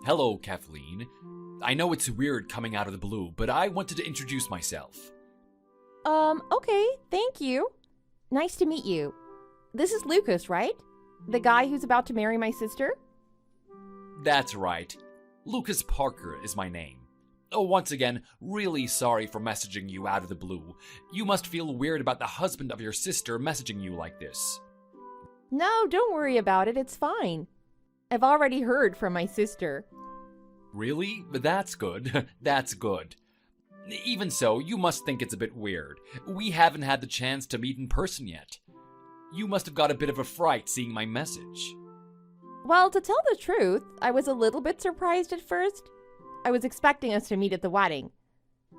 Hello, Kathleen. I know it's weird coming out of the blue, but I wanted to introduce myself. Okay, thank you. Nice to meet you. This is Lucas, right? The guy who's about to marry my sister? That's right. Lucas Parker is my name. Once again, really sorry for messaging you out of the blue. You must feel weird about the husband of your sister messaging you like this. No, don't worry about it. It's fine. I've already heard from my sister. Really? That's good. That's good. Even so, you must think it's a bit weird. We haven't had the chance to meet in person yet. You must have got a bit of a fright seeing my message. Well, to tell the truth, I was a little bit surprised at first. I was expecting us to meet at the wedding.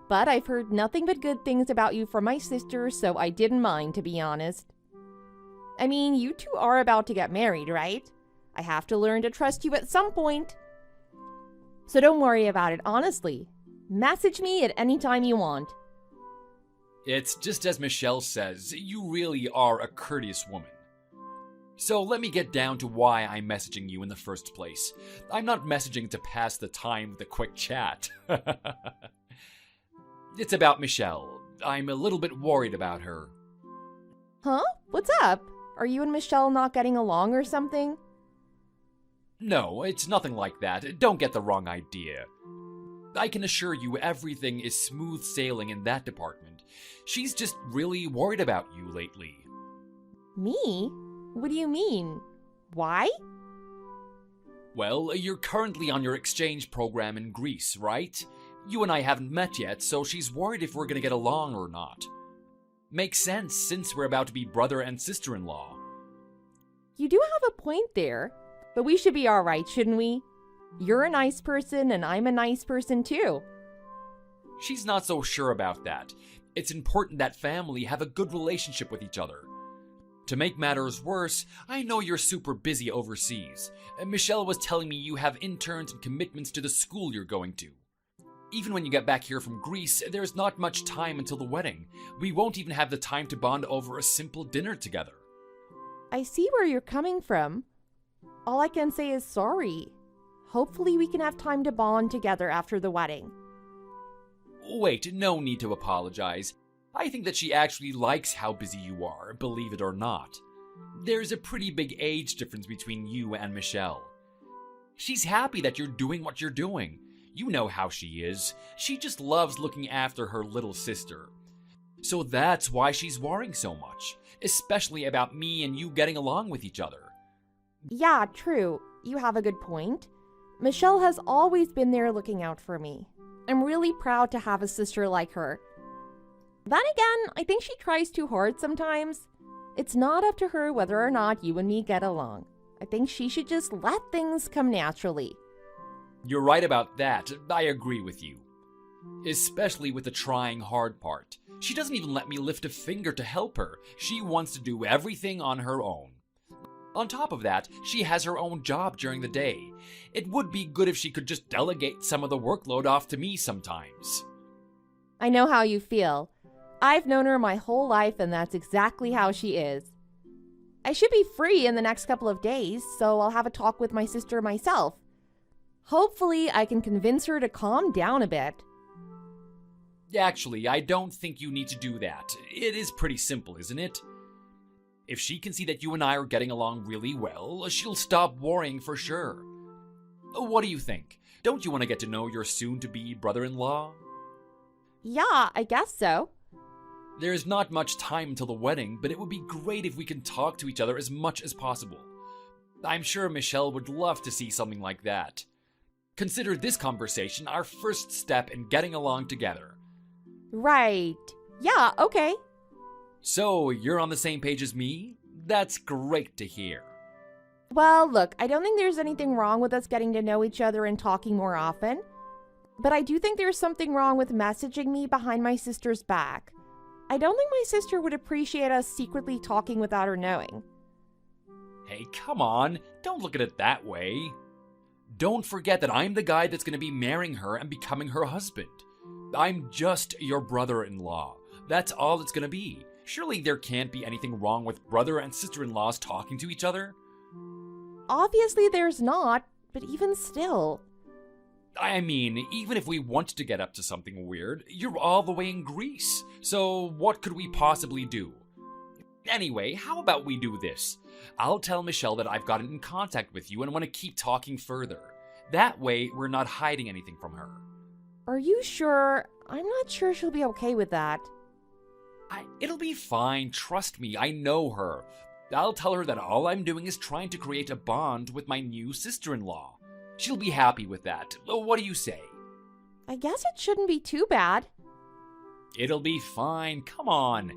But I've heard nothing but good things about you from my sister, so I didn't mind, to be honest. I mean, you two are about to get married, right? I have to learn to trust you at some point. So don't worry about it, honestly. Message me at any time you want. It's just as Michelle says, you really are a courteous woman. So let me get down to why I'm messaging you in the first place. I'm not messaging to pass the time with a quick chat. It's about Michelle. I'm a little bit worried about her. Huh? What's up? Are you and Michelle not getting along or something? No, it's nothing like that. Don't get the wrong idea. I can assure you everything is smooth sailing in that department. She's just really worried about you lately. Me? What do you mean? Why? Well, you're currently on your exchange program in Greece, right? You and I haven't met yet, so she's worried if we're gonna get along or not. Makes sense since we're about to be brother and sister-in-law. You do have a point there, but we should be alright, shouldn't we? You're a nice person and I'm a nice person too. She's not so sure about that. It's important that family have a good relationship with each other. To make matters worse, I know you're super busy overseas. Michelle was telling me you have interns and commitments to the school you're going to. Even when you get back here from Greece, there's not much time until the wedding. We won't even have the time to bond over a simple dinner together. I see where you're coming from. All I can say is sorry. Hopefully we can have time to bond together after the wedding. Wait, no need to apologize. I think that she actually likes how busy you are, believe it or not. There's a pretty big age difference between you and Michelle. She's happy that you're doing what you're doing. You know how she is. She just loves looking after her little sister. So that's why she's worrying so much, especially about me and you getting along with each other. Yeah, true. You have a good point. Michelle has always been there looking out for me. I'm really proud to have a sister like her. Then again, I think she tries too hard sometimes. It's not up to her whether or not you and me get along. I think she should just let things come naturally. You're right about that. I agree with you. Especially with the trying hard part. She doesn't even let me lift a finger to help her. She wants to do everything on her own. On top of that, she has her own job during the day. It would be good if she could just delegate some of the workload off to me sometimes. I know how you feel. I've known her my whole life and that's exactly how she is. I should be free in the next couple of days, so I'll have a talk with my sister myself. Hopefully, I can convince her to calm down a bit. Actually, I don't think you need to do that. It is pretty simple, isn't it? If she can see that you and I are getting along really well, she'll stop worrying for sure. What do you think? Don't you want to get to know your soon-to-be brother-in-law? Yeah, I guess so. There's not much time until the wedding, but it would be great if we can talk to each other as much as possible. I'm sure Michelle would love to see something like that. Consider this conversation our first step in getting along together. Right. Yeah, okay. So, you're on the same page as me? That's great to hear. Well, look, I don't think there's anything wrong with us getting to know each other and talking more often. But I do think there's something wrong with messaging me behind my sister's back. I don't think my sister would appreciate us secretly talking without her knowing. Hey, come on. Don't look at it that way. Don't forget that I'm the guy that's going to be marrying her and becoming her husband. I'm just your brother-in-law. That's all it's going to be. Surely there can't be anything wrong with brother and sister-in-laws talking to each other? Obviously there's not, but even still. I mean, even if we wanted to get up to something weird, you're all the way in Greece, so what could we possibly do? Anyway, how about we do this? I'll tell Michelle that I've gotten in contact with you and want to keep talking further. That way, we're not hiding anything from her. Are you sure? I'm not sure she'll be okay with that. It'll be fine, trust me, I know her. I'll tell her that all I'm doing is trying to create a bond with my new sister-in-law. She'll be happy with that. What do you say? I guess it shouldn't be too bad. It'll be fine, come on.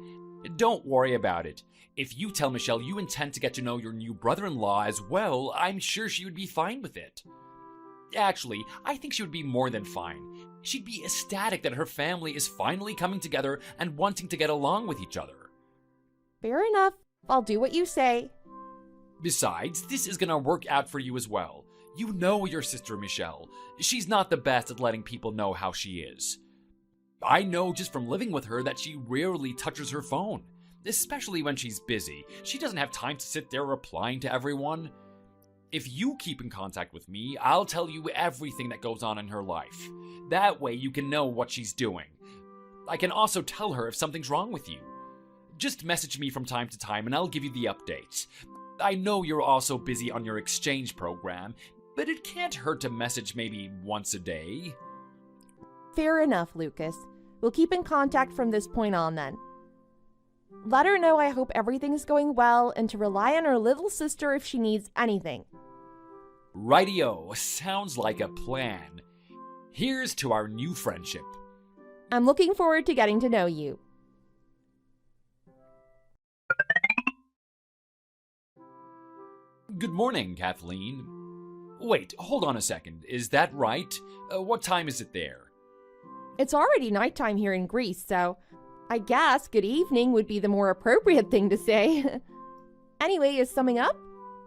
Don't worry about it. If you tell Michelle you intend to get to know your new brother-in-law as well, I'm sure she would be fine with it. Actually, I think she would be more than fine. She'd be ecstatic that her family is finally coming together and wanting to get along with each other. Fair enough. I'll do what you say. Besides, this is gonna work out for you as well. You know your sister Michelle. She's not the best at letting people know how she is. I know just from living with her that she rarely touches her phone, especially when she's busy. She doesn't have time to sit there replying to everyone. If you keep in contact with me, I'll tell you everything that goes on in her life. That way you can know what she's doing. I can also tell her if something's wrong with you. Just message me from time to time and I'll give you the updates. I know you're also busy on your exchange program, but it can't hurt to message maybe once a day. Fair enough, Lucas. We'll keep in contact from this point on then. Let her know I hope everything's going well and to rely on her little sister if she needs anything. Rightio, sounds like a plan. Here's to our new friendship. I'm looking forward to getting to know you. Good morning, Kathleen. Wait, hold on a second. Is that right? What time is it there? It's already nighttime here in Greece, so I guess good evening would be the more appropriate thing to say. Anyway, is summing up?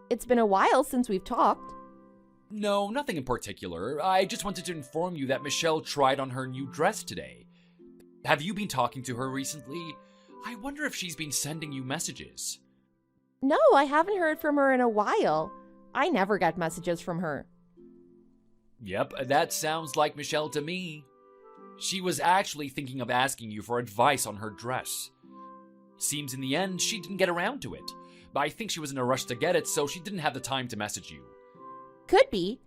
It's been a while since we've talked. No, nothing in particular. I just wanted to inform you that Michelle tried on her new dress today. Have you been talking to her recently? I wonder if she's been sending you messages. No, I haven't heard from her in a while. I never get messages from her. Yep, that sounds like Michelle to me. She was actually thinking of asking you for advice on her dress. Seems in the end she didn't get around to it, but I think she was in a rush to get it, so she didn't have the time to message you. Could be.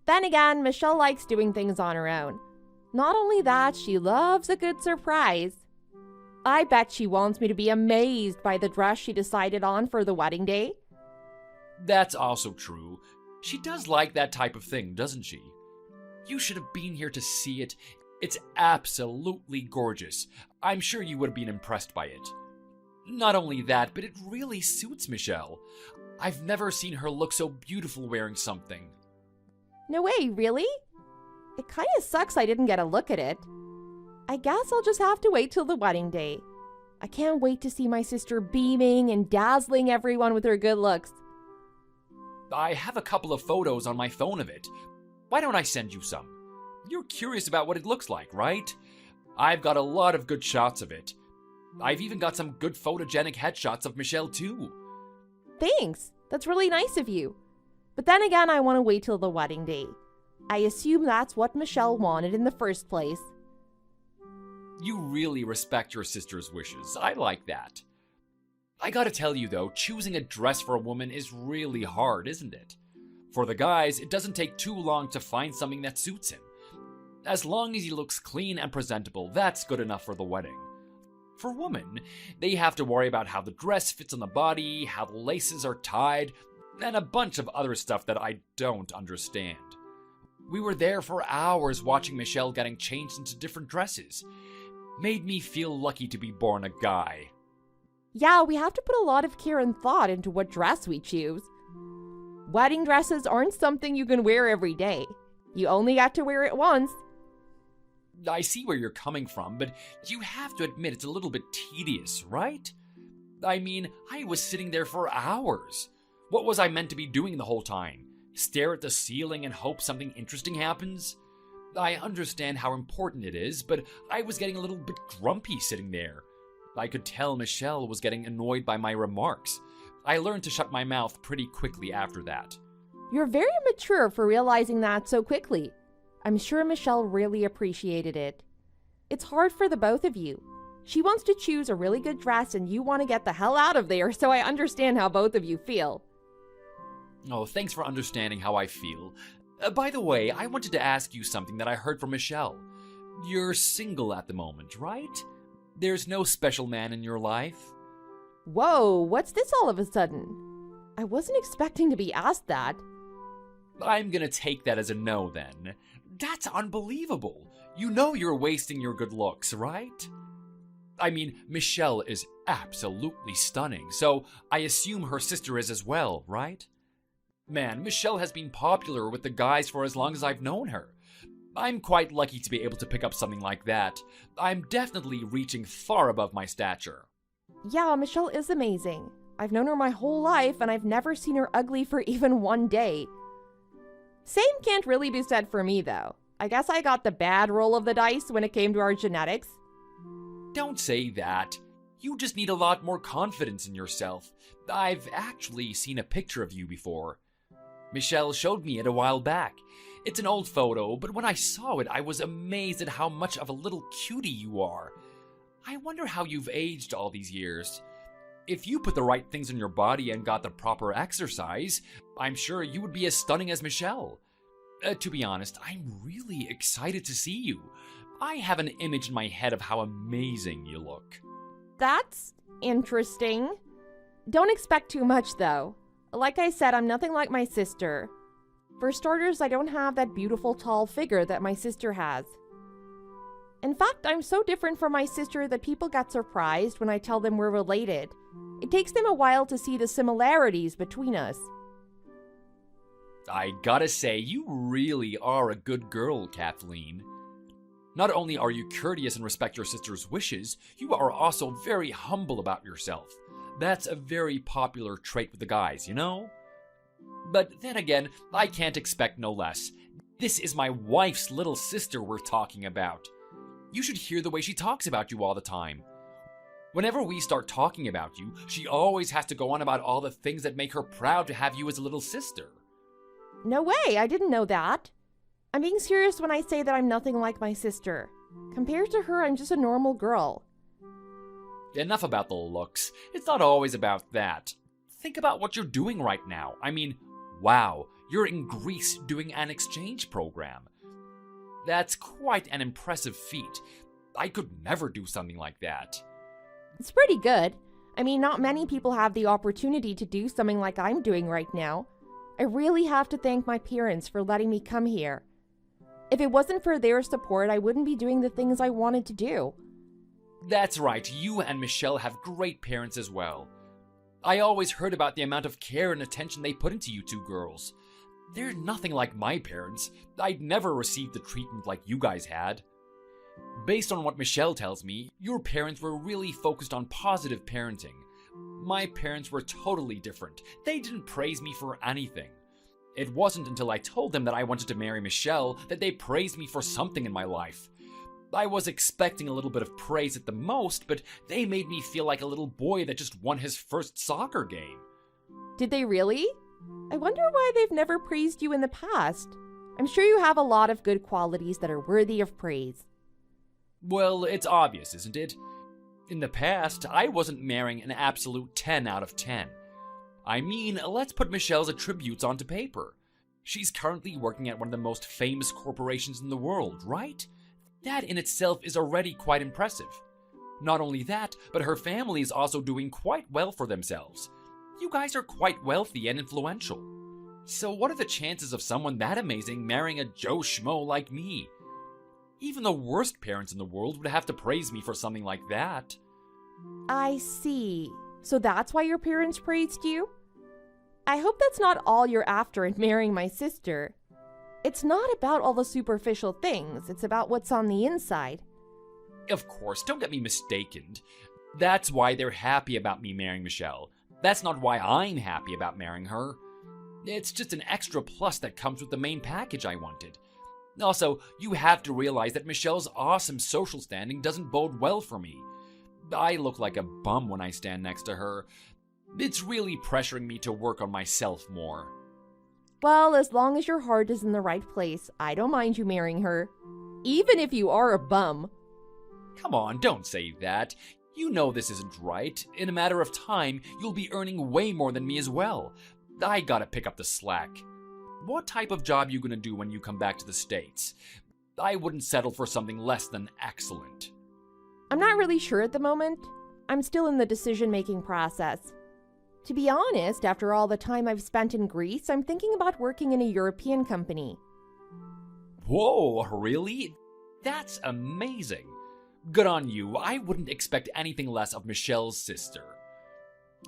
Then again, Michelle likes doing things on her own. Not only that, she loves a good surprise. I bet she wants me to be amazed by the dress she decided on for the wedding day. That's also true. She does like that type of thing, doesn't she? You should have been here to see it. It's absolutely gorgeous. I'm sure you would have been impressed by it. Not only that, but it really suits Michelle. I've never seen her look so beautiful wearing something. No way, really? It kind of sucks I didn't get a look at it. I guess I'll just have to wait till the wedding day. I can't wait to see my sister beaming and dazzling everyone with her good looks. I have a couple of photos on my phone of it. Why don't I send you some? You're curious about what it looks like, right? I've got a lot of good shots of it. I've even got some good photogenic headshots of Michelle too. Thanks. That's really nice of you. But then again, I want to wait till the wedding day. I assume that's what Michelle wanted in the first place. You really respect your sister's wishes. I like that. I gotta tell you though, choosing a dress for a woman is really hard, isn't it? For the guys, it doesn't take too long to find something that suits him. As long as he looks clean and presentable, that's good enough for the wedding. For women, they have to worry about how the dress fits on the body, how the laces are tied, and a bunch of other stuff that I don't understand. We were there for hours watching Michelle getting changed into different dresses. Made me feel lucky to be born a guy. Yeah, we have to put a lot of care and thought into what dress we choose. Wedding dresses aren't something you can wear every day. You only got to wear it once. I see where you're coming from, but you have to admit it's a little bit tedious, right? I mean, I was sitting there for hours. What was I meant to be doing the whole time? Stare at the ceiling and hope something interesting happens? I understand how important it is, but I was getting a little bit grumpy sitting there. I could tell Michelle was getting annoyed by my remarks. I learned to shut my mouth pretty quickly after that. You're very mature for realizing that so quickly. I'm sure Michelle really appreciated it. It's hard for the both of you. She wants to choose a really good dress and you want to get the hell out of there, so I understand how both of you feel. Oh, thanks for understanding how I feel. By the way, I wanted to ask you something that I heard from Michelle. You're single at the moment, right? There's no special man in your life? Whoa, what's this all of a sudden? I wasn't expecting to be asked that. I'm gonna take that as a no then. That's unbelievable. You know you're wasting your good looks, right? I mean, Michelle is absolutely stunning, so I assume her sister is as well, right? Man, Michelle has been popular with the guys for as long as I've known her. I'm quite lucky to be able to pick up something like that. I'm definitely reaching far above my stature. Yeah, Michelle is amazing. I've known her my whole life and I've never seen her ugly for even one day. Same can't really be said for me though. I guess I got the bad roll of the dice when it came to our genetics. Don't say that. You just need a lot more confidence in yourself. I've actually seen a picture of you before. Michelle showed me it a while back. It's an old photo, but when I saw it, I was amazed at how much of a little cutie you are. I wonder how you've aged all these years. If you put the right things in your body and got the proper exercise, I'm sure you would be as stunning as Michelle. To be honest, I'm really excited to see you. I have an image in my head of how amazing you look. That's interesting. Don't expect too much though. Like I said, I'm nothing like my sister. For starters, I don't have that beautiful tall figure that my sister has. In fact, I'm so different from my sister that people get surprised when I tell them we're related. It takes them a while to see the similarities between us. I gotta say, you really are a good girl, Kathleen. Not only are you courteous and respect your sister's wishes, you are also very humble about yourself. That's a very popular trait with the guys, you know? But then again, I can't expect no less. This is my wife's little sister we're talking about. You should hear the way she talks about you all the time. Whenever we start talking about you, she always has to go on about all the things that make her proud to have you as a little sister. No way, I didn't know that. I'm being serious when I say that I'm nothing like my sister. Compared to her, I'm just a normal girl. Enough about the looks. It's not always about that. Think about what you're doing right now. I mean, wow, you're in Greece doing an exchange program. That's quite an impressive feat. I could never do something like that. It's pretty good. I mean, not many people have the opportunity to do something like I'm doing right now. I really have to thank my parents for letting me come here. If it wasn't for their support, I wouldn't be doing the things I wanted to do. That's right, you and Michelle have great parents as well. I always heard about the amount of care and attention they put into you two girls. They're nothing like my parents. I'd never received the treatment like you guys had. Based on what Michelle tells me, your parents were really focused on positive parenting. My parents were totally different. They didn't praise me for anything. It wasn't until I told them that I wanted to marry Michelle that they praised me for something in my life. I was expecting a little bit of praise at the most, but they made me feel like a little boy that just won his first soccer game. Did they really? I wonder why they've never praised you in the past. I'm sure you have a lot of good qualities that are worthy of praise. Well, it's obvious, isn't it? In the past, I wasn't marrying an absolute 10 out of 10. I mean, let's put Michelle's attributes onto paper. She's currently working at one of the most famous corporations in the world, right? That in itself is already quite impressive. Not only that, but her family is also doing quite well for themselves. You guys are quite wealthy and influential. So what are the chances of someone that amazing marrying a Joe Schmo like me? Even the worst parents in the world would have to praise me for something like that. I see. So that's why your parents praised you? I hope that's not all you're after in marrying my sister. It's not about all the superficial things, it's about what's on the inside. Of course, don't get me mistaken. That's why they're happy about me marrying Michelle. That's not why I'm happy about marrying her. It's just an extra plus that comes with the main package I wanted. Also, you have to realize that Michelle's awesome social standing doesn't bode well for me. I look like a bum when I stand next to her. It's really pressuring me to work on myself more. Well, as long as your heart is in the right place, I don't mind you marrying her. Even if you are a bum. Come on, don't say that. You know this isn't right. In a matter of time, you'll be earning way more than me as well. I gotta pick up the slack. What type of job you gonna do when you come back to the States? I wouldn't settle for something less than excellent. I'm not really sure at the moment. I'm still in the decision-making process. To be honest, after all the time I've spent in Greece, I'm thinking about working in a European company. Whoa, really? That's amazing. Good on you. I wouldn't expect anything less of Michelle's sister.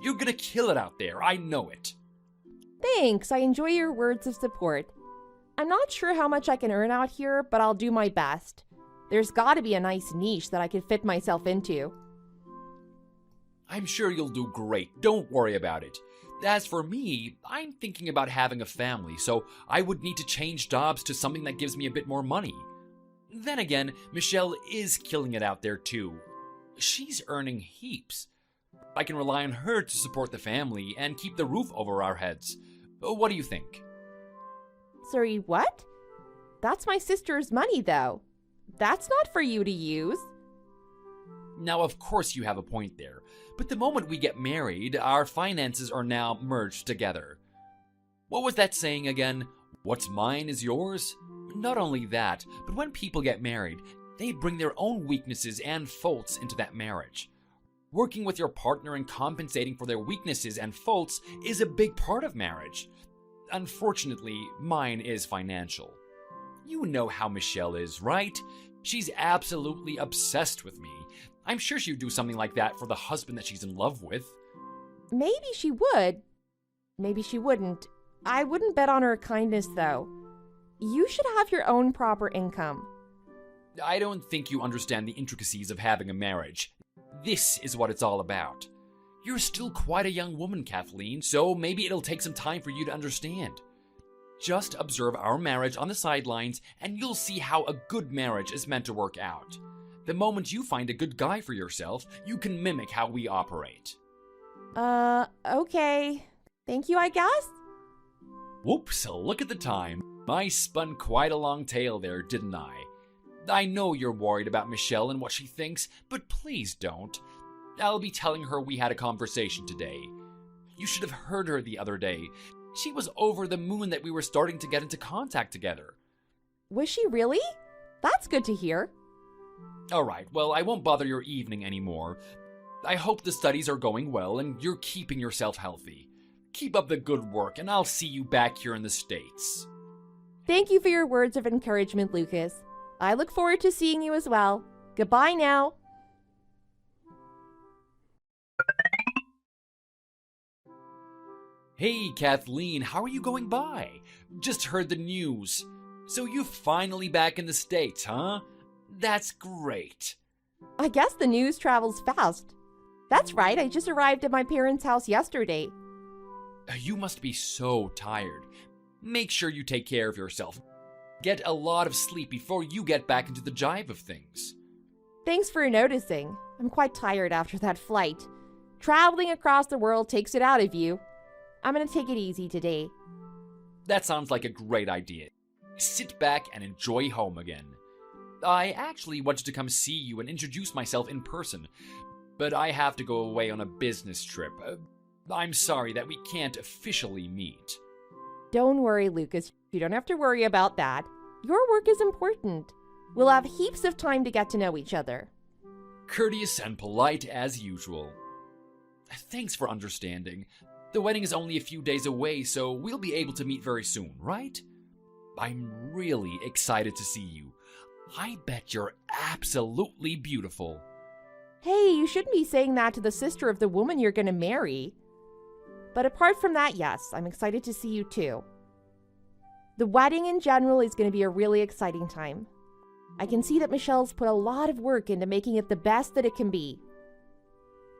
You're gonna kill it out there, I know it. Thanks, I enjoy your words of support. I'm not sure how much I can earn out here, but I'll do my best. There's gotta be a nice niche that I could fit myself into. I'm sure you'll do great, don't worry about it. As for me, I'm thinking about having a family, so I would need to change jobs to something that gives me a bit more money. Then again, Michelle is killing it out there too. She's earning heaps. I can rely on her to support the family and keep the roof over our heads. What do you think? Sorry, what? That's my sister's money, though. That's not for you to use. Now, of course you have a point there, but the moment we get married, our finances are now merged together. What was that saying again? What's mine is yours? Not only that, but when people get married, they bring their own weaknesses and faults into that marriage. Working with your partner and compensating for their weaknesses and faults is a big part of marriage. Unfortunately, mine is financial. You know how Michelle is, right? She's absolutely obsessed with me. I'm sure she'd do something like that for the husband that she's in love with. Maybe she would. Maybe she wouldn't. I wouldn't bet on her kindness, though. You should have your own proper income. I don't think you understand the intricacies of having a marriage. This is what it's all about. You're still quite a young woman, Kathleen, so maybe it'll take some time for you to understand. Just observe our marriage on the sidelines, and you'll see how a good marriage is meant to work out. The moment you find a good guy for yourself, you can mimic how we operate. Okay. Thank you, I guess? Whoops, look at the time. I spun quite a long tale there, didn't I? I know you're worried about Michelle and what she thinks, but please don't. I'll be telling her we had a conversation today. You should have heard her the other day. She was over the moon that we were starting to get into contact together. Was she really? That's good to hear. Alright, well, I won't bother your evening anymore. I hope the studies are going well and you're keeping yourself healthy. Keep up the good work and I'll see you back here in the States. Thank you for your words of encouragement, Lucas. I look forward to seeing you as well. Goodbye now. Hey, Kathleen, how are you going by? Just heard the news. So you're finally back in the States, huh? That's great. I guess the news travels fast. That's right, I just arrived at my parents' house yesterday. You must be so tired. Make sure you take care of yourself. Get a lot of sleep before you get back into the jive of things. Thanks for noticing. I'm quite tired after that flight. Traveling across the world takes it out of you. I'm gonna take it easy today. That sounds like a great idea. Sit back and enjoy home again. I actually wanted to come see you and introduce myself in person, but I have to go away on a business trip. I'm sorry that we can't officially meet. Don't worry, Lucas. You don't have to worry about that. Your work is important. We'll have heaps of time to get to know each other. Courteous and polite as usual. Thanks for understanding. The wedding is only a few days away, so we'll be able to meet very soon, right? I'm really excited to see you. I bet you're absolutely beautiful. Hey, you shouldn't be saying that to the sister of the woman you're gonna marry. But apart from that, yes, I'm excited to see you too. The wedding in general is going to be a really exciting time. I can see that Michelle's put a lot of work into making it the best that it can be.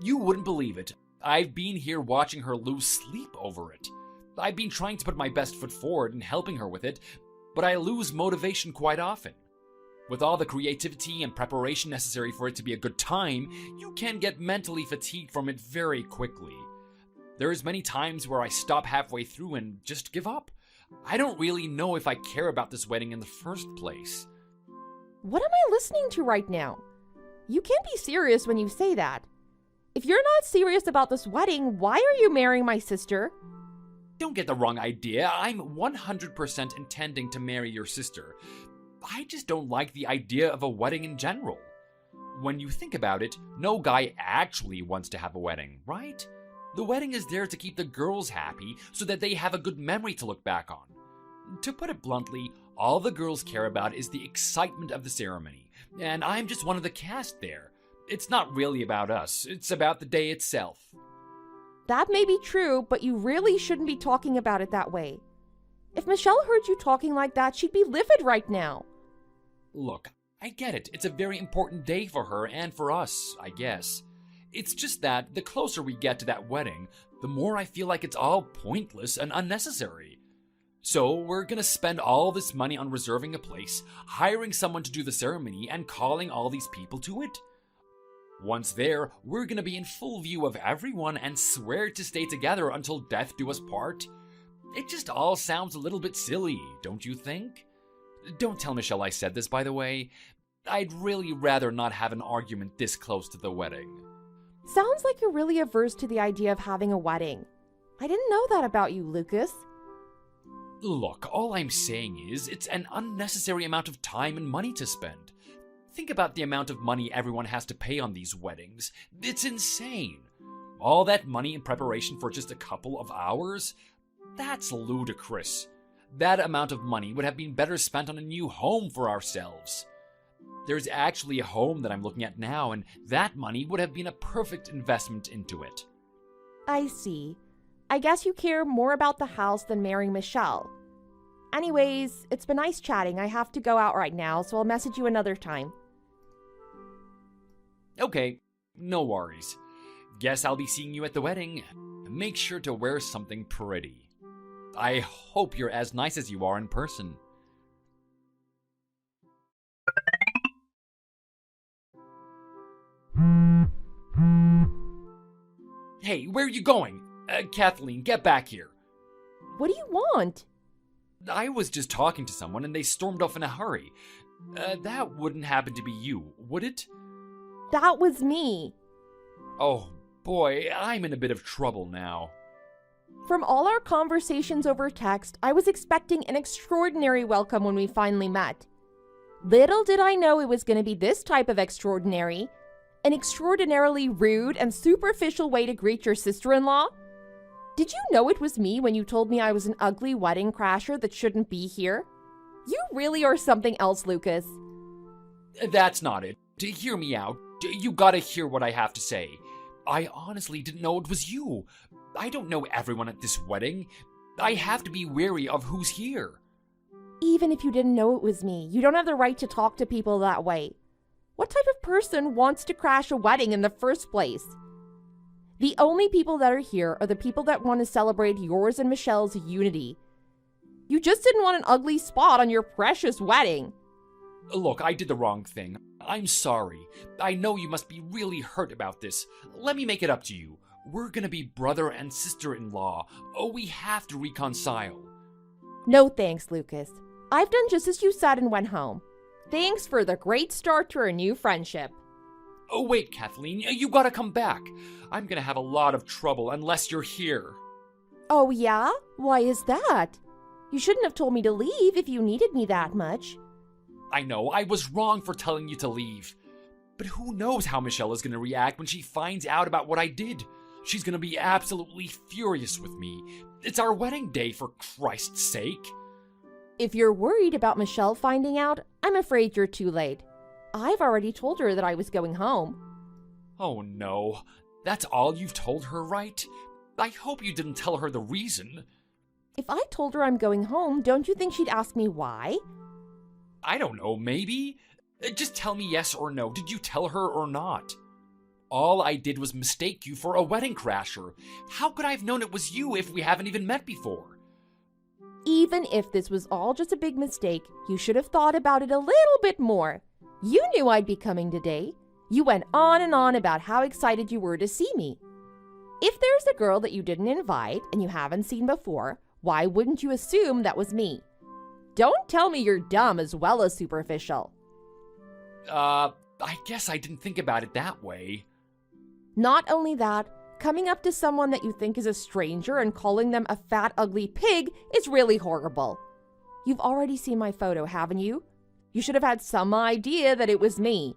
You wouldn't believe it. I've been here watching her lose sleep over it. I've been trying to put my best foot forward and helping her with it, but I lose motivation quite often. With all the creativity and preparation necessary for it to be a good time, you can get mentally fatigued from it very quickly. There's many times where I stop halfway through and just give up. I don't really know if I care about this wedding in the first place. What am I listening to right now? You can't be serious when you say that. If you're not serious about this wedding, why are you marrying my sister? Don't get the wrong idea. I'm 100% intending to marry your sister. I just don't like the idea of a wedding in general. When you think about it, no guy actually wants to have a wedding, right? The wedding is there to keep the girls happy so that they have a good memory to look back on. To put it bluntly, all the girls care about is the excitement of the ceremony, and I'm just one of the cast there. It's not really about us, it's about the day itself. That may be true, but you really shouldn't be talking about it that way. If Michelle heard you talking like that, she'd be livid right now. Look, I get it. It's a very important day for her and for us, I guess. It's just that the closer we get to that wedding, the more I feel like it's all pointless and unnecessary. So we're gonna spend all this money on reserving a place, hiring someone to do the ceremony, and calling all these people to it. Once there, we're gonna be in full view of everyone and swear to stay together until death do us part. It just all sounds a little bit silly, don't you think? Don't tell Michelle I said this, by the way. I'd really rather not have an argument this close to the wedding. Sounds like you're really averse to the idea of having a wedding. I didn't know that about you, Lucas. Look, all I'm saying is it's an unnecessary amount of time and money to spend. Think about the amount of money everyone has to pay on these weddings. It's insane. All that money in preparation for just a couple of hours? That's ludicrous. That amount of money would have been better spent on a new home for ourselves. There's actually a home that I'm looking at now, and that money would have been a perfect investment into it. I see. I guess you care more about the house than marrying Michelle. Anyways, it's been nice chatting. I have to go out right now, so I'll message you another time. Okay, no worries. Guess I'll be seeing you at the wedding. Make sure to wear something pretty. I hope you're as nice as you are in person. Hey, where are you going? Kathleen, get back here. What do you want? I was just talking to someone and they stormed off in a hurry. That wouldn't happen to be you, would it? That was me. Oh boy, I'm in a bit of trouble now. From all our conversations over text, I was expecting an extraordinary welcome when we finally met. Little did I know it was going to be this type of extraordinary. An extraordinarily rude and superficial way to greet your sister-in-law? Did you know it was me when you told me I was an ugly wedding crasher that shouldn't be here? You really are something else, Lucas. That's not it. Hear me out. You gotta hear what I have to say. I honestly didn't know it was you. I don't know everyone at this wedding. I have to be wary of who's here. Even if you didn't know it was me, you don't have the right to talk to people that way. What type of person wants to crash a wedding in the first place? The only people that are here are the people that want to celebrate yours and Michelle's unity. You just didn't want an ugly spot on your precious wedding. Look, I did the wrong thing. I'm sorry. I know you must be really hurt about this. Let me make it up to you. We're gonna be brother and sister-in-law. Oh, we have to reconcile. No thanks, Lucas. I've done just as you said and went home. Thanks for the great start to our new friendship. Oh, wait, Kathleen, you gotta come back. I'm gonna have a lot of trouble unless you're here. Oh, yeah? Why is that? You shouldn't have told me to leave if you needed me that much. I know, I was wrong for telling you to leave. But who knows how Michelle is gonna react when she finds out about what I did? She's gonna be absolutely furious with me. It's our wedding day, for Christ's sake. If you're worried about Michelle finding out, I'm afraid you're too late. I've already told her that I was going home. Oh no, that's all you've told her, right? I hope you didn't tell her the reason. If I told her I'm going home, don't you think she'd ask me why? I don't know, maybe? Just tell me yes or no. Did you tell her or not? All I did was mistake you for a wedding crasher. How could I have known it was you if we haven't even met before? Even if this was all just a big mistake, you should have thought about it a little bit more. You knew I'd be coming today. You went on and on about how excited you were to see me. If there's a girl that you didn't invite and you haven't seen before, Why wouldn't you assume that was me? Don't tell me you're dumb as well as superficial. I guess I didn't think about it that way. Not only that, coming up to someone that you think is a stranger and calling them a fat, ugly pig is really horrible. You've already seen my photo, haven't you? You should have had some idea that it was me.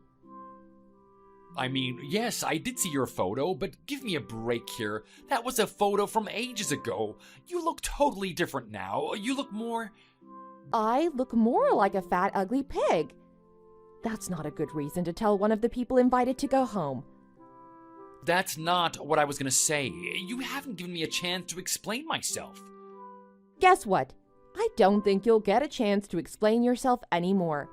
I mean, yes, I did see your photo, but give me a break here. That was a photo from ages ago. You look totally different now. You look more... I look more like a fat, ugly pig. That's not a good reason to tell one of the people invited to go home. That's not what I was gonna say. You haven't given me a chance to explain myself. Guess what? I don't think you'll get a chance to explain yourself anymore.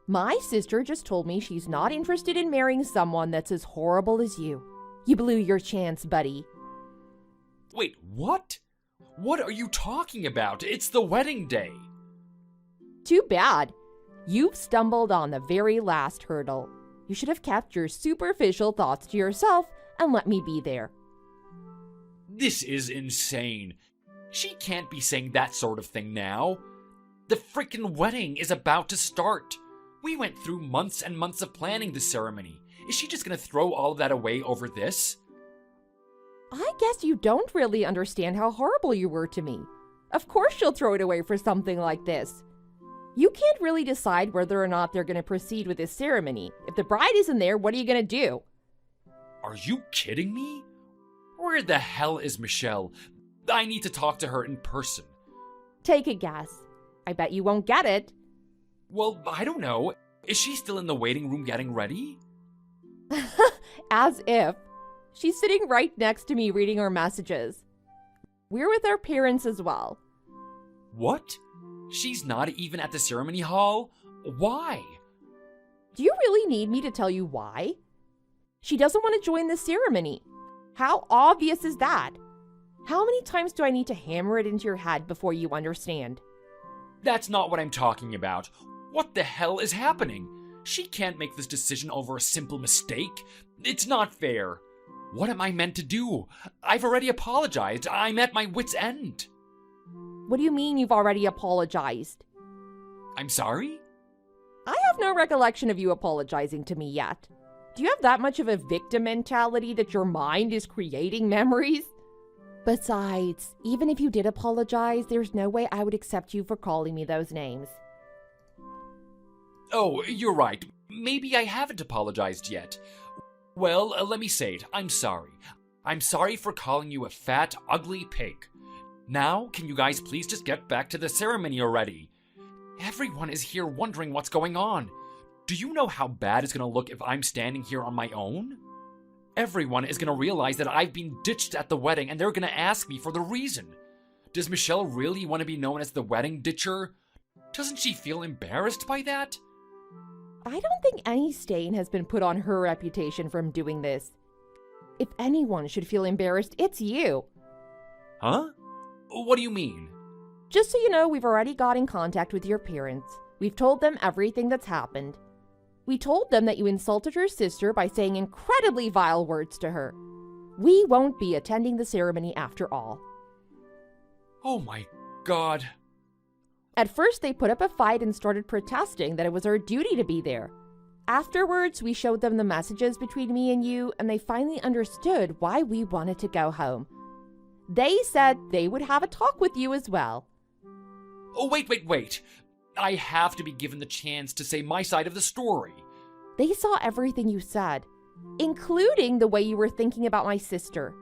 My sister just told me she's not interested in marrying someone that's as horrible as you. You blew your chance, buddy. Wait, what? What are you talking about? It's the wedding day. Too bad. You've stumbled on the very last hurdle. You should have kept your superficial thoughts to yourself and let me be there. This is insane. She can't be saying that sort of thing now. The frickin' wedding is about to start. We went through months and months of planning the ceremony. Is she just gonna throw all of that away over this? I guess you don't really understand how horrible you were to me. Of course she'll throw it away for something like this. You can't really decide whether or not they're going to proceed with this ceremony. If the bride isn't there, what are you going to do? Are you kidding me? Where the hell is Michelle? I need to talk to her in person. Take a guess. I bet you won't get it. Well, I don't know. Is she still in the waiting room getting ready? As if. She's sitting right next to me reading our messages. We're with our parents as well. What? She's not even at the ceremony hall? Why? Do you really need me to tell you why? She doesn't want to join the ceremony. How obvious is that? How many times do I need to hammer it into your head before you understand? That's not what I'm talking about. What the hell is happening? She can't make this decision over a simple mistake. It's not fair. What am I meant to do? I've already apologized. I'm at my wit's end. What do you mean you've already apologized? I'm sorry? I have no recollection of you apologizing to me yet. Do you have that much of a victim mentality that your mind is creating memories? Besides, even if you did apologize, there's no way I would accept you for calling me those names. Oh, you're right. Maybe I haven't apologized yet. Well, let me say it. I'm sorry. I'm sorry for calling you a fat, ugly pig. Now, can you guys please just get back to the ceremony already? Everyone is here wondering what's going on. Do you know how bad it's gonna look if I'm standing here on my own? Everyone is gonna realize that I've been ditched at the wedding and they're gonna ask me for the reason. Does Michelle really want to be known as the wedding ditcher? Doesn't she feel embarrassed by that? I don't think any stain has been put on her reputation from doing this. If anyone should feel embarrassed, it's you. Huh? What do you mean? Just so you know, we've already got in contact with your parents. We've told them everything that's happened. We told them that you insulted your sister by saying incredibly vile words to her. We won't be attending the ceremony after all. Oh my God. At first, they put up a fight and started protesting that it was our duty to be there. Afterwards, we showed them the messages between me and you, and they finally understood why we wanted to go home. They said they would have a talk with you as well. Oh, wait. I have to be given the chance to say my side of the story. They saw everything you said, including the way you were thinking about my sister.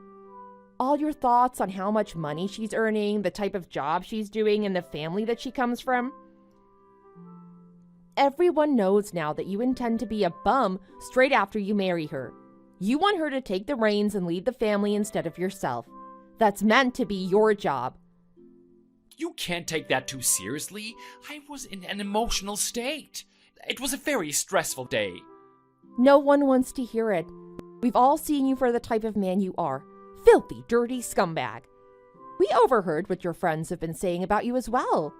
All your thoughts on how much money she's earning, the type of job she's doing, and the family that she comes from. Everyone knows now that you intend to be a bum straight after you marry her. You want her to take the reins and lead the family instead of yourself. That's meant to be your job. You can't take that too seriously. I was in an emotional state. It was a very stressful day. No one wants to hear it. We've all seen you for the type of man you are. Filthy, dirty scumbag. We overheard what your friends have been saying about you as well.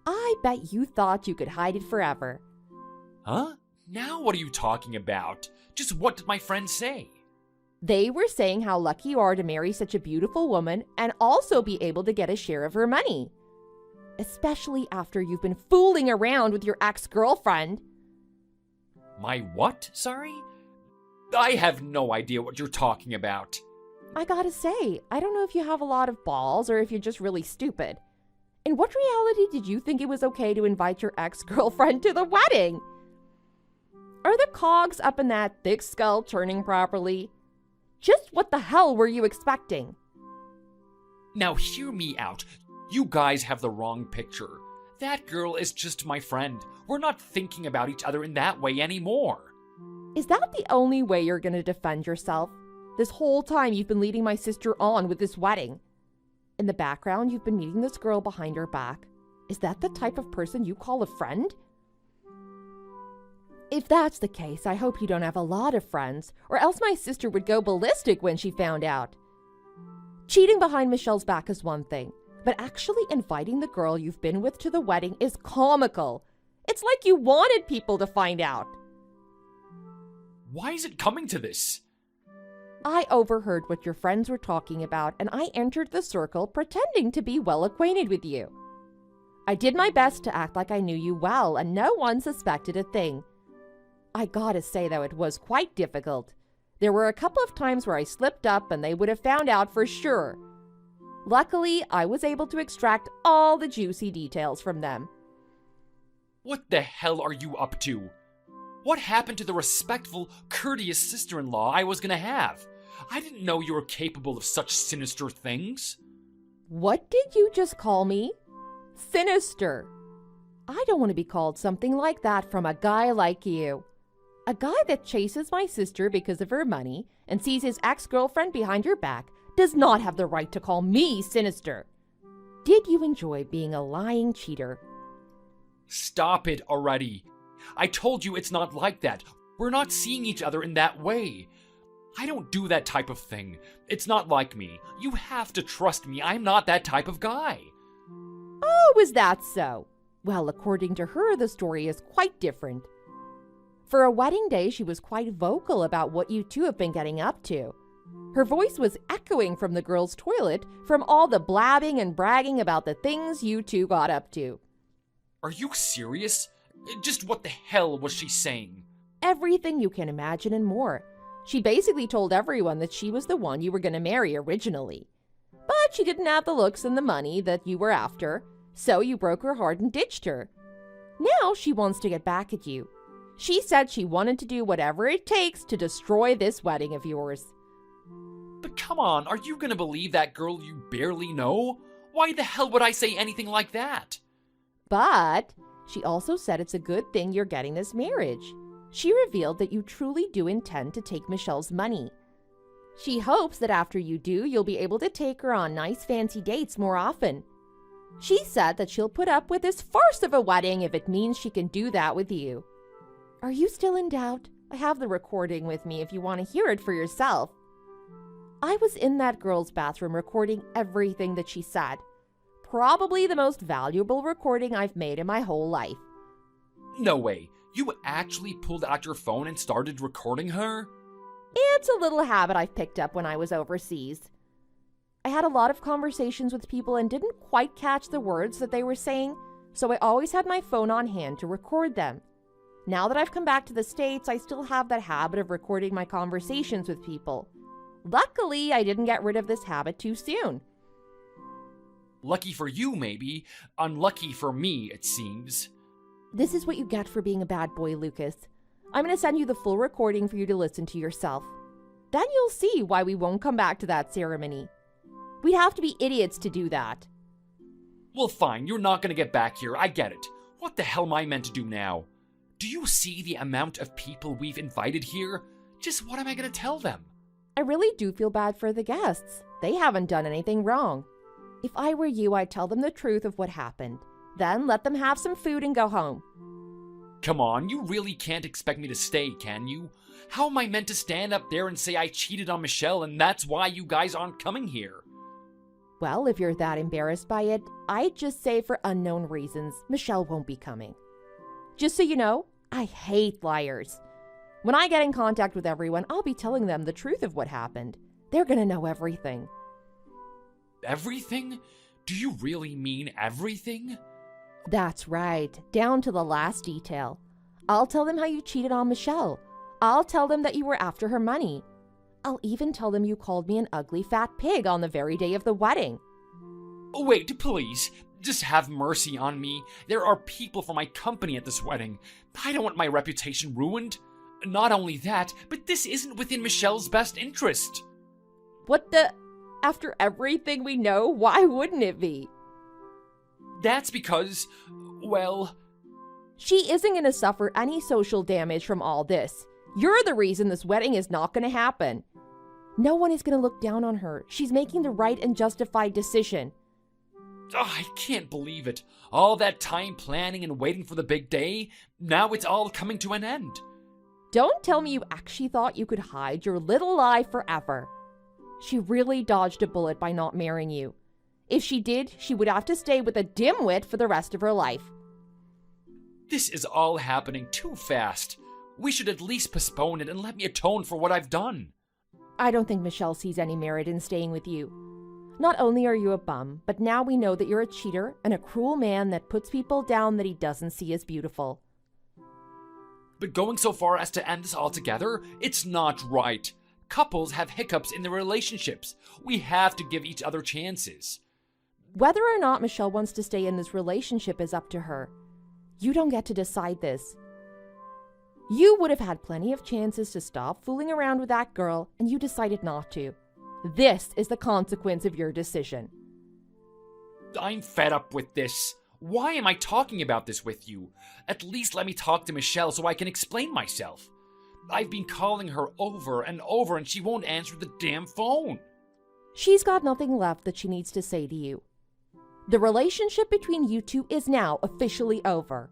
I bet you thought you could hide it forever. Huh? Now what are you talking about? Just what did my friends say? They were saying how lucky you are to marry such a beautiful woman and also be able to get a share of her money. Especially after you've been fooling around with your ex-girlfriend. My what? Sorry? I have no idea what you're talking about. I gotta say, I don't know if you have a lot of balls or if you're just really stupid. In what reality did you think it was okay to invite your ex-girlfriend to the wedding? Are the cogs up in that thick skull turning properly? Just what the hell were you expecting? Now hear me out. You guys have the wrong picture. That girl is just my friend. We're not thinking about each other in that way anymore. Is that the only way you're gonna defend yourself? This whole time you've been leading my sister on with this wedding. In the background, you've been meeting this girl behind her back. Is that the type of person you call a friend? If that's the case, I hope you don't have a lot of friends, or else my sister would go ballistic when she found out. Cheating behind Michelle's back is one thing, but actually inviting the girl you've been with to the wedding is comical. It's like you wanted people to find out. Why is it coming to this? I overheard what your friends were talking about, and I entered the circle pretending to be well acquainted with you. I did my best to act like I knew you well, and no one suspected a thing. I gotta say, though, it was quite difficult. There were a couple of times where I slipped up and they would have found out for sure. Luckily, I was able to extract all the juicy details from them. What the hell are you up to? What happened to the respectful, courteous sister-in-law I was gonna have? I didn't know you were capable of such sinister things. What did you just call me? Sinister. I don't want to be called something like that from a guy like you. A guy that chases my sister because of her money and sees his ex-girlfriend behind your back does not have the right to call me sinister. Did you enjoy being a lying cheater? Stop it already. I told you it's not like that. We're not seeing each other in that way. I don't do that type of thing. It's not like me. You have to trust me. I'm not that type of guy. Oh, is that so? Well, according to her, the story is quite different. For a wedding day, she was quite vocal about what you two have been getting up to. Her voice was echoing from the girls' toilet from all the blabbing and bragging about the things you two got up to. Are you serious? Just what the hell was she saying? Everything you can imagine and more. She basically told everyone that she was the one you were going to marry originally. But she didn't have the looks and the money that you were after, so you broke her heart and ditched her. Now she wants to get back at you. She said she wanted to do whatever it takes to destroy this wedding of yours. But come on, are you gonna believe that girl you barely know? Why the hell would I say anything like that? But she also said it's a good thing you're getting this marriage. She revealed that you truly do intend to take Michelle's money. She hopes that after you do, you'll be able to take her on nice fancy dates more often. She said that she'll put up with this farce of a wedding if it means she can do that with you. Are you still in doubt? I have the recording with me if you want to hear it for yourself. I was in that girl's bathroom recording everything that she said. Probably the most valuable recording I've made in my whole life. No way. You actually pulled out your phone and started recording her? It's a little habit I've picked up when I was overseas. I had a lot of conversations with people and didn't quite catch the words that they were saying, so I always had my phone on hand to record them. Now that I've come back to the States, I still have that habit of recording my conversations with people. Luckily, I didn't get rid of this habit too soon. Lucky for you, maybe. Unlucky for me, it seems. This is what you get for being a bad boy, Lucas. I'm going to send you the full recording for you to listen to yourself. Then you'll see why we won't come back to that ceremony. We'd have to be idiots to do that. Well, fine, you're not gonna get back here, I get it. What the hell am I meant to do now? Do you see the amount of people we've invited here? Just what am I gonna tell them? I really do feel bad for the guests. They haven't done anything wrong. If I were you, I'd tell them the truth of what happened. Then let them have some food and go home. Come on, you really can't expect me to stay, can you? How am I meant to stand up there and say I cheated on Michelle and that's why you guys aren't coming here? Well, if you're that embarrassed by it, I'd just say for unknown reasons, Michelle won't be coming. Just so you know, I hate liars. When I get in contact with everyone, I'll be telling them the truth of what happened. They're gonna know everything. Everything? Do you really mean everything? That's right, down to the last detail. I'll tell them how you cheated on Michelle. I'll tell them that you were after her money. I'll even tell them you called me an ugly fat pig on the very day of the wedding. Wait, please. Just have mercy on me. There are people from my company at this wedding. I don't want my reputation ruined. Not only that, but this isn't within Michelle's best interest. What the? After everything we know, why wouldn't it be? That's because, well... She isn't going to suffer any social damage from all this. You're the reason this wedding is not going to happen. No one is going to look down on her. She's making the right and justified decision. Oh, I can't believe it. All that time planning and waiting for the big day, now it's all coming to an end. Don't tell me you actually thought you could hide your little lie forever. She really dodged a bullet by not marrying you. If she did, she would have to stay with a dimwit for the rest of her life. This is all happening too fast. We should at least postpone it and let me atone for what I've done. I don't think Michelle sees any merit in staying with you. Not only are you a bum, but now we know that you're a cheater and a cruel man that puts people down that he doesn't see as beautiful. But going so far as to end this altogether, it's not right. Couples have hiccups in their relationships. We have to give each other chances. Whether or not Michelle wants to stay in this relationship is up to her. You don't get to decide this. You would have had plenty of chances to stop fooling around with that girl, and you decided not to. This is the consequence of your decision. I'm fed up with this. Why am I talking about this with you? At least let me talk to Michelle so I can explain myself. I've been calling her over and over and she won't answer the damn phone. She's got nothing left that she needs to say to you. The relationship between you two is now officially over.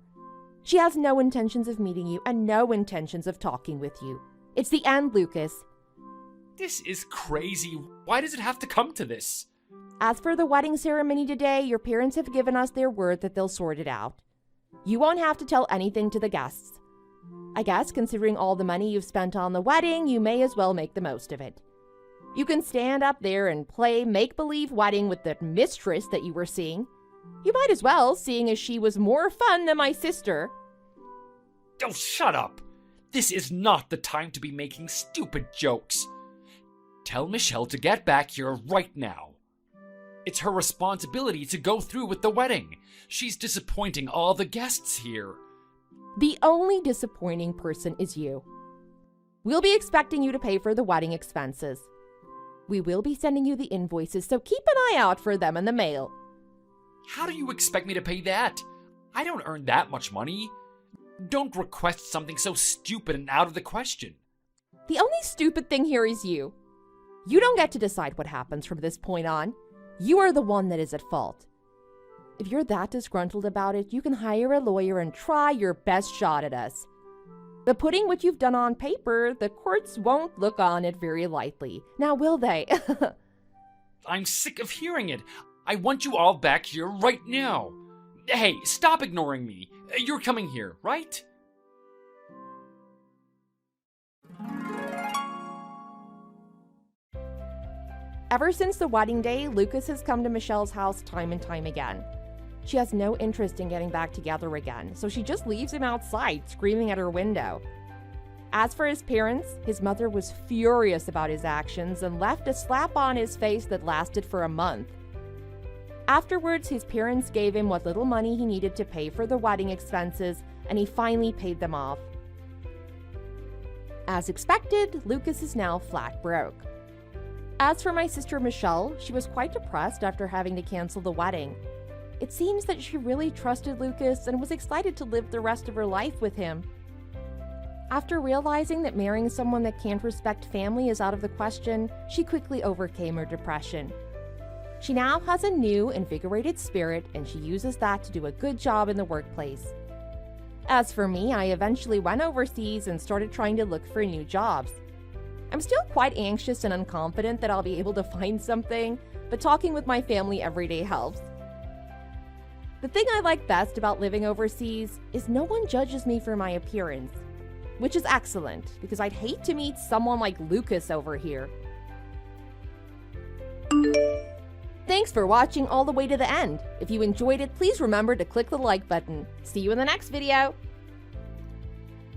She has no intentions of meeting you and no intentions of talking with you. It's the end, Lucas. This is crazy. Why does it have to come to this? As for the wedding ceremony today, your parents have given us their word that they'll sort it out. You won't have to tell anything to the guests. I guess, considering all the money you've spent on the wedding, you may as well make the most of it. You can stand up there and play make-believe wedding with the mistress that you were seeing. You might as well, seeing as she was more fun than my sister. Oh, shut up. This is not the time to be making stupid jokes. Tell Michelle to get back here right now. It's her responsibility to go through with the wedding. She's disappointing all the guests here. The only disappointing person is you. We'll be expecting you to pay for the wedding expenses. We will be sending you the invoices, so keep an eye out for them in the mail. How do you expect me to pay that? I don't earn that much money. Don't request something so stupid and out of the question. The only stupid thing here is you. You don't get to decide what happens from this point on. You are the one that is at fault. If you're that disgruntled about it, you can hire a lawyer and try your best shot at us. But putting what you've done on paper, the courts won't look on it very lightly. Now, will they? I'm sick of hearing it. I want you all back here right now. Hey, stop ignoring me. You're coming here, right? Ever since the wedding day, Lucas has come to Michelle's house time and time again. She has no interest in getting back together again, so she just leaves him outside, screaming at her window. As for his parents, his mother was furious about his actions and left a slap on his face that lasted for a month. Afterwards, his parents gave him what little money he needed to pay for the wedding expenses, and he finally paid them off. As expected, Lucas is now flat broke. As for my sister Michelle, she was quite depressed after having to cancel the wedding. It seems that she really trusted Lucas and was excited to live the rest of her life with him. After realizing that marrying someone that can't respect family is out of the question, she quickly overcame her depression. She now has a new, invigorated spirit, and she uses that to do a good job in the workplace. As for me, I eventually went overseas and started trying to look for new jobs. I'm still quite anxious and unconfident that I'll be able to find something, but talking with my family every day helps. The thing I like best about living overseas is no one judges me for my appearance. which is excellent, because I'd hate to meet someone like Lucas over here. Thanks for watching all the way to the end. If you enjoyed it, please remember to click the like button. See you in the next video!